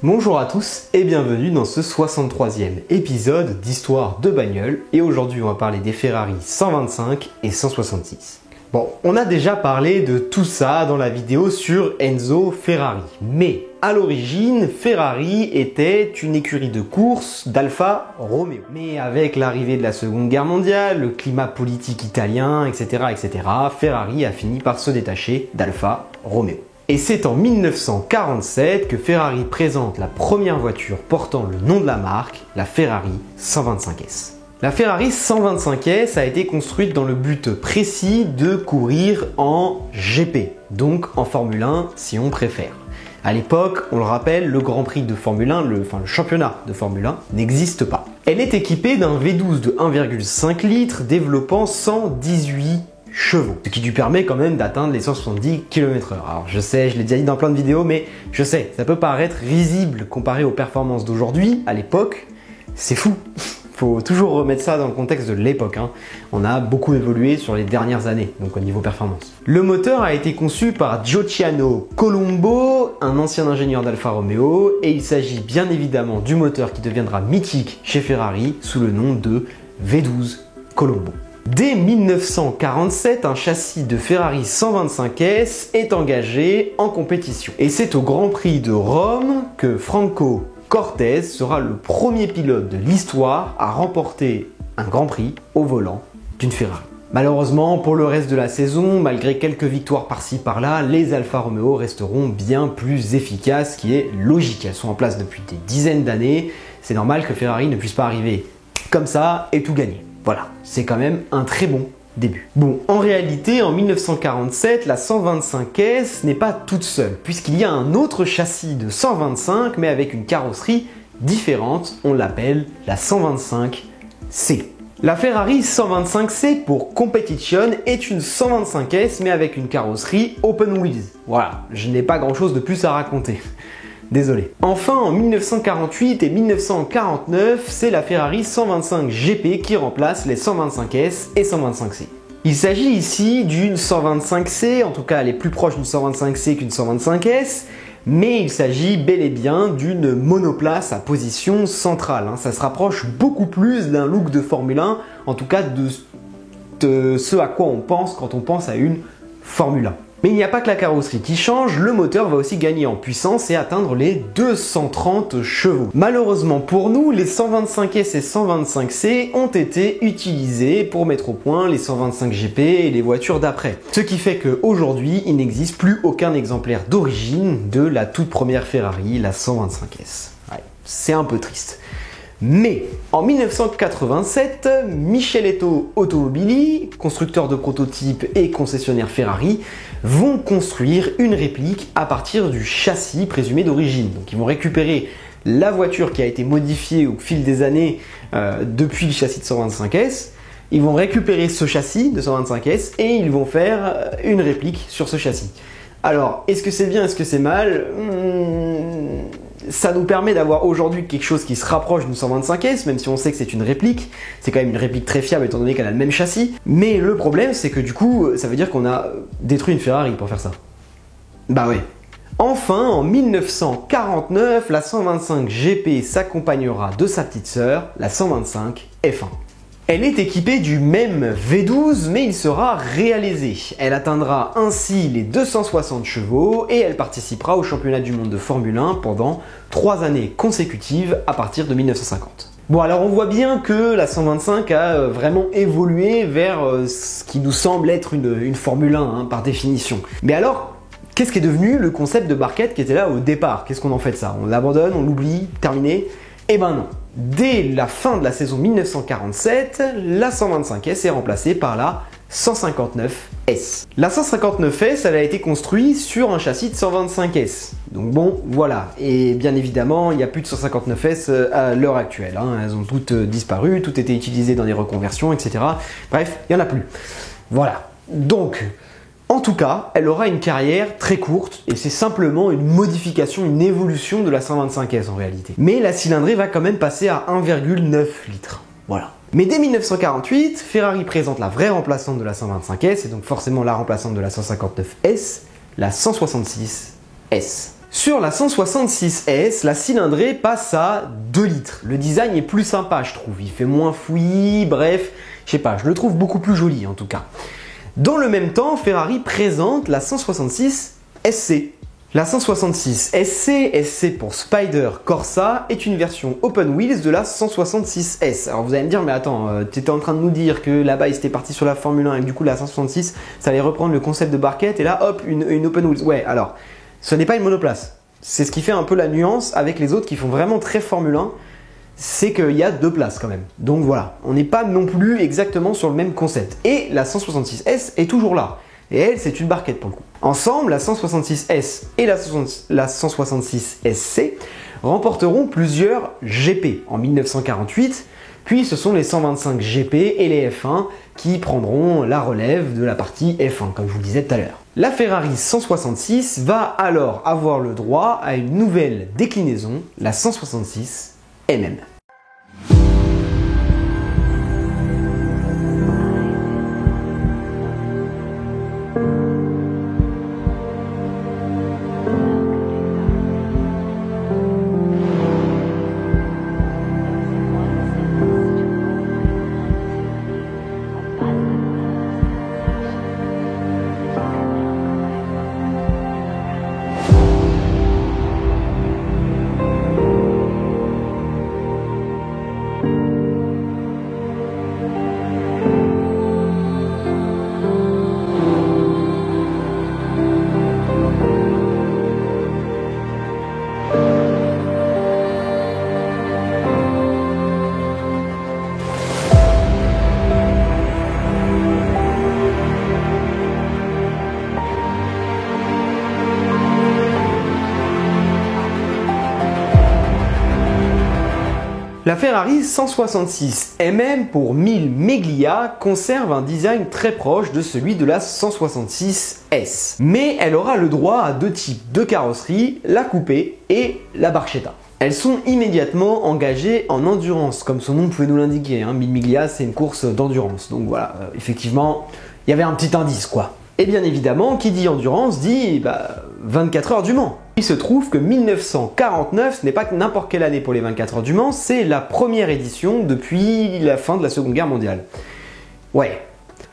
Bonjour à tous et bienvenue dans ce 63e épisode d'Histoire de bagnole et aujourd'hui on va parler des Ferrari 125 et 166. Bon, on a déjà parlé de tout ça dans la vidéo sur Enzo Ferrari, mais à l'origine, Ferrari était une écurie de course d'Alfa Romeo. Mais avec l'arrivée de la Seconde Guerre mondiale, le climat politique italien, etc., Ferrari a fini par se détacher d'Alfa Romeo. Et c'est en 1947 que Ferrari présente la première voiture portant le nom de la marque, la Ferrari 125S. La Ferrari 125S a été construite dans le but précis de courir en GP, donc en Formule 1 si on préfère. À l'époque, on le rappelle, le Grand Prix de Formule 1, le championnat de Formule 1, n'existe pas. Elle est équipée d'un V12 de 1,5 litres développant 118 chevaux, ce qui lui permet quand même d'atteindre les 170 km/h. Alors je sais, je l'ai déjà dit dans plein de vidéos, mais je sais, ça peut paraître risible comparé aux performances d'aujourd'hui. À l'époque, c'est fou. Faut toujours remettre ça dans le contexte de l'époque. On a beaucoup évolué sur les dernières années, donc au niveau performance. Le moteur a été conçu par Gioacchino Colombo, un ancien ingénieur d'Alfa Romeo, et il s'agit bien évidemment du moteur qui deviendra mythique chez Ferrari sous le nom de V12 Colombo. Dès 1947, un châssis de Ferrari 125S est engagé en compétition. Et c'est au Grand Prix de Rome que Franco Cortés sera le premier pilote de l'histoire à remporter un Grand Prix au volant d'une Ferrari. Malheureusement, pour le reste de la saison, malgré quelques victoires par-ci par-là, les Alfa Romeo resteront bien plus efficaces, ce qui est logique. Elles sont en place depuis des dizaines d'années. C'est normal que Ferrari ne puisse pas arriver comme ça et tout gagner. Voilà, c'est quand même un très bon début. Bon, en réalité, en 1947, la 125S n'est pas toute seule, puisqu'il y a un autre châssis de 125, mais avec une carrosserie différente. On l'appelle la 125C. La Ferrari 125C pour Competition est une 125S, mais avec une carrosserie Open Wheels. Voilà, je n'ai pas grand-chose de plus à raconter. Désolé. Enfin, en 1948 et 1949, c'est la Ferrari 125 GP qui remplace les 125S et 125C. Il s'agit ici d'une 125C, en tout cas elle est plus proche d'une 125C qu'une 125S, mais il s'agit bel et bien d'une monoplace à position centrale. Ça se rapproche beaucoup plus d'un look de Formule 1, en tout cas de ce à quoi on pense quand on pense à une Formule 1. Mais il n'y a pas que la carrosserie qui change, le moteur va aussi gagner en puissance et atteindre les 230 chevaux. Malheureusement pour nous, les 125S et 125C ont été utilisés pour mettre au point les 125 GP et les voitures d'après. Ce qui fait qu'aujourd'hui, il n'existe plus aucun exemplaire d'origine de la toute première Ferrari, la 125S. Ouais, c'est un peu triste. Mais en 1987, Micheletto Automobili, constructeur de prototypes et concessionnaire Ferrari, vont construire une réplique à partir du châssis présumé d'origine. Donc ils vont récupérer la voiture qui a été modifiée au fil des années depuis le châssis de 125S. Ils vont récupérer ce châssis de 125S et ils vont faire une réplique sur ce châssis. Alors, est-ce que c'est bien, est-ce que c'est mal ? Ça nous permet d'avoir aujourd'hui quelque chose qui se rapproche d'une 125S, même si on sait que c'est une réplique. C'est quand même une réplique très fiable étant donné qu'elle a le même châssis. Mais le problème, c'est que du coup, ça veut dire qu'on a détruit une Ferrari pour faire ça. Bah ouais. Enfin, en 1949, la 125 GP s'accompagnera de sa petite sœur, la 125 F1. Elle est équipée du même V12, mais il sera réalisé. Elle atteindra ainsi les 260 chevaux et elle participera au championnat du monde de Formule 1 pendant 3 années consécutives à partir de 1950. Bon, alors on voit bien que la 125 a vraiment évolué vers ce qui nous semble être une Formule 1 par définition. Mais alors, qu'est-ce qui est devenu le concept de barquette qui était là au départ? Qu'est-ce qu'on en fait de ça? On l'abandonne, on l'oublie, terminé? Eh ben non. Dès la fin de la saison 1947, la 125S est remplacée par la 159S. La 159S, elle a été construite sur un châssis de 125S. Donc bon, voilà. Et bien évidemment, il n'y a plus de 159S à l'heure actuelle. Elles ont toutes disparu, tout était utilisé dans des reconversions, etc. Bref, il n'y en a plus. Voilà. Donc, en tout cas, elle aura une carrière très courte et c'est simplement une modification, une évolution de la 125S en réalité. Mais la cylindrée va quand même passer à 1,9 litres. Voilà. Mais dès 1948, Ferrari présente la vraie remplaçante de la 125S et donc forcément la remplaçante de la 159S, la 166S. Sur la 166S, la cylindrée passe à 2 litres. Le design est plus sympa, je trouve. Il fait moins fouillis, bref, je sais pas, je le trouve beaucoup plus joli en tout cas. Dans le même temps, Ferrari présente la 166 SC. La 166 SC, SC pour Spider Corsa, est une version open wheels de la 166S. Alors vous allez me dire, mais attends, tu étais en train de nous dire que là-bas ils étaient partis sur la Formule 1 et que du coup la 166, ça allait reprendre le concept de barquette et là hop, une open wheels. Ouais, alors, ce n'est pas une monoplace. C'est ce qui fait un peu la nuance avec les autres qui font vraiment très Formule 1, c'est qu'il y a 2 places quand même. Donc voilà, on n'est pas non plus exactement sur le même concept. Et la 166S est toujours là. Et elle, c'est une barquette pour le coup. Ensemble, la 166S et la 166SC remporteront plusieurs GP en 1948, puis ce sont les 125 GP et les F1 qui prendront la relève de la partie F1, comme je vous le disais tout à l'heure. La Ferrari 166 va alors avoir le droit à une nouvelle déclinaison, la 166 MM. La Ferrari 166 MM pour 1000 Meglia conserve un design très proche de celui de la 166S. Mais elle aura le droit à 2 types de carrosserie, la coupée et la barchetta. Elles sont immédiatement engagées en endurance, comme son nom pouvait nous l'indiquer. 1000 Meglia, c'est une course d'endurance. Donc voilà, effectivement, il y avait un petit indice quoi. Et bien évidemment, qui dit endurance dit 24 heures du Mans. Il se trouve que 1949, ce n'est pas n'importe quelle année pour les 24 heures du Mans, c'est la première édition depuis la fin de la Seconde Guerre mondiale. Ouais,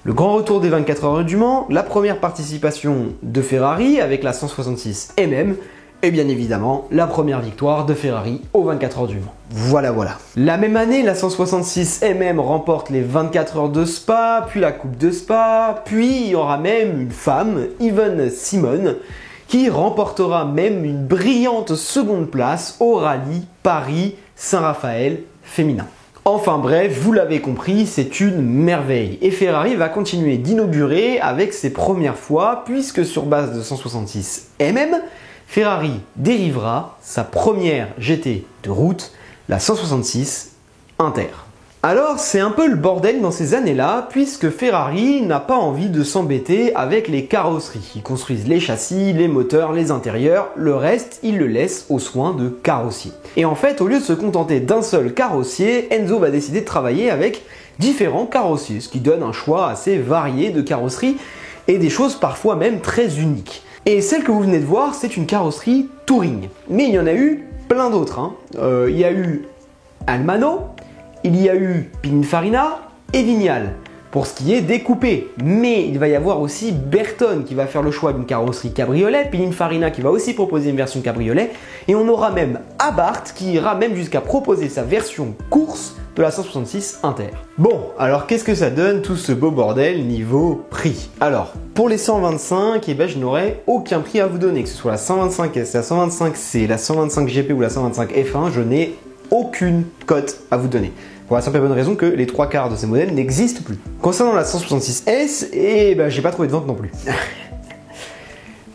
le grand retour des 24 heures du Mans, la première participation de Ferrari avec la 166 MM, et bien évidemment la première victoire de Ferrari aux 24 heures du Mans. Voilà. La même année, la 166 MM remporte les 24 heures de Spa, puis la Coupe de Spa, puis il y aura même une femme, Yvonne Simon, qui remportera même une brillante seconde place au rallye Paris-Saint-Raphaël féminin. Enfin bref, vous l'avez compris, c'est une merveille. Et Ferrari va continuer d'inaugurer avec ses premières fois, puisque sur base de 166 MM, Ferrari dérivera sa première GT de route, la 166 Inter. Alors c'est un peu le bordel dans ces années-là, puisque Ferrari n'a pas envie de s'embêter avec les carrosseries. Ils construisent les châssis, les moteurs, les intérieurs, le reste, ils le laissent aux soins de carrossiers. Et en fait, au lieu de se contenter d'un seul carrossier, Enzo va décider de travailler avec différents carrossiers, ce qui donne un choix assez varié de carrosseries et des choses parfois même très uniques. Et celle que vous venez de voir, c'est une carrosserie Touring. Mais il y en a eu plein d'autres. Il y a eu Almano, il y a eu Pininfarina et Vignale pour ce qui est des coupés. Mais il va y avoir aussi Bertone qui va faire le choix d'une carrosserie cabriolet, Pininfarina qui va aussi proposer une version cabriolet, et on aura même Abarth qui ira même jusqu'à proposer sa version course de la 166 Inter. Bon, alors qu'est-ce que ça donne tout ce beau bordel niveau prix? Alors, pour les 125, je n'aurai aucun prix à vous donner, que ce soit la 125S, la 125C, la 125 GP ou la 125 F1, je n'ai aucune cote à vous donner. Pour la simple et bonne raison que les 3/4 de ces modèles n'existent plus. Concernant la 166S, j'ai pas trouvé de vente non plus.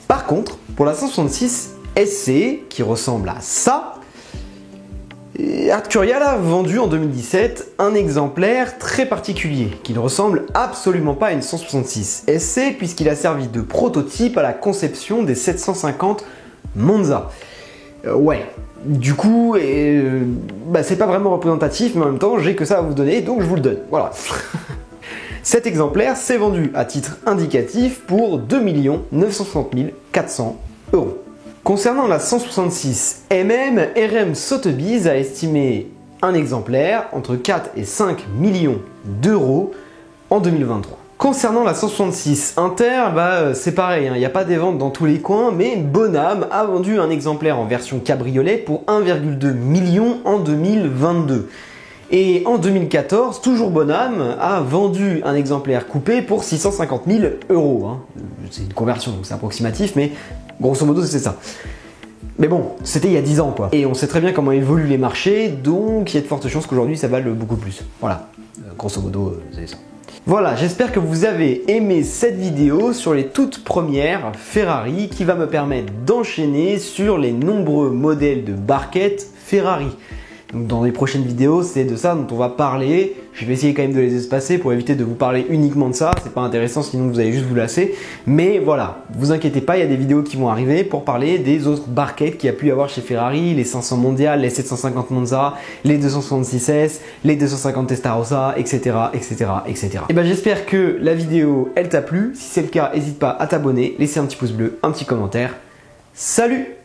Par contre, pour la 166 SC, qui ressemble à ça, Arturial a vendu en 2017 un exemplaire très particulier, qui ne ressemble absolument pas à une 166 SC, puisqu'il a servi de prototype à la conception des 750 Monza. Du coup, c'est pas vraiment représentatif, mais en même temps, j'ai que ça à vous donner, donc je vous le donne. Voilà. Cet exemplaire s'est vendu à titre indicatif pour 2 960 400 €. Concernant la 166 RM Sotheby's a estimé un exemplaire entre 4 et 5 millions d'euros en 2023. Concernant la 166 Inter, c'est pareil, il n'y a pas des ventes dans tous les coins, mais Bonham a vendu un exemplaire en version cabriolet pour 1,2 million en 2022. Et en 2014, toujours Bonham a vendu un exemplaire coupé pour 650 000 euros. C'est une conversion, donc c'est approximatif, mais grosso modo c'est ça. Mais bon, c'était il y a 10 ans quoi. Et on sait très bien comment évoluent les marchés, donc il y a de fortes chances qu'aujourd'hui ça vale beaucoup plus. Voilà, grosso modo c'est ça. Voilà, j'espère que vous avez aimé cette vidéo sur les toutes premières Ferrari qui va me permettre d'enchaîner sur les nombreux modèles de barquettes Ferrari. Donc dans les prochaines vidéos, c'est de ça dont on va parler. Je vais essayer quand même de les espacer pour éviter de vous parler uniquement de ça. C'est pas intéressant, sinon vous allez juste vous lasser. Mais voilà, vous inquiétez pas, il y a des vidéos qui vont arriver pour parler des autres barquettes qu'il y a pu y avoir chez Ferrari, les 500 mondiales, les 750 Monza, les 266S, les 250 Testarossa, etc., etc., etc. Et ben j'espère que la vidéo elle t'a plu. Si c'est le cas, n'hésite pas à t'abonner, laisser un petit pouce bleu, un petit commentaire. Salut!